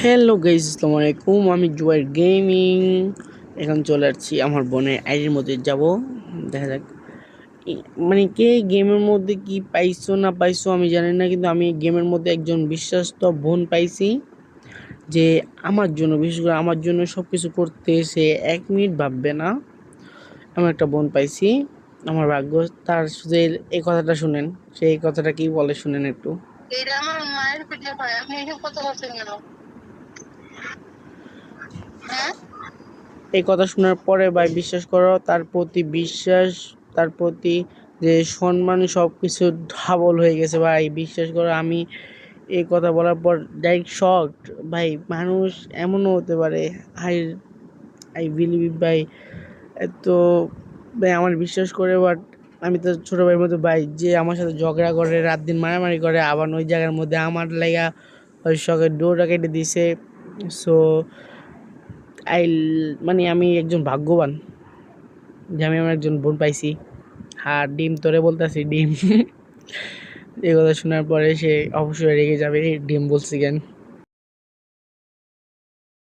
Hello guys, আসসালামু আলাইকুম। আমি জুয়ার গেমিং। এখন চলে আসছি আমার বোনের আইডির মধ্যে যাব। দেখা যাক মানে কে গেমের মধ্যে কি পাইছো না পাইছো আমি জানি না, কিন্তু আমি গেমের মধ্যে একজন বিশ্বস্ত বোন পাইছি যে আমার জন্য, বিশেষ করে আমার জন্য সব কিছু করতে সে 1 মিনিট ভাববে না। আমি একটা বোন পাইছি, আমার ভাগ্য। তার যে এই কথাটা শুনেন, সেই কথাটা কি বলে শুনেন একটু। এটা আমার মায়ের পিঠে পায়, আপনি এসব কথা বলছেন কেন? হ্যাঁ, এই কথা শোনার পরে ভাই বিশ্বাস করো, তার প্রতি বিশ্বাস, তার প্রতি যে সম্মান সব কিছু ডাবল হয়ে গেছে ভাই। বিশ্বাস করো, আমি এই কথা বলার পর ডাইরেক্ট শকড ভাই। মানুষ এমনও হতে পারে। আই আই বিলিভ ভাই। তো ভাই আমার বিশ্বাস করে, বাট আমি তো ছোট ভাইয়ের মতো ভাই, যে আমার সাথে ঝগড়া করে, রাত দিন মারামারি করে, আবার ওই জায়গার মধ্যে আমার লাগা ওই শখের ডোরটা কেটে দিছে। সো আই মানে আমি একজন ভাগ্যবান যে আমি আমার একজন বোন পাইছি। আর ডিম তোরে বলতেছি ডিম। এই কথা শোনার পরে সে অবশ্যই রেগে যাবে, ডিম বলছি কেন।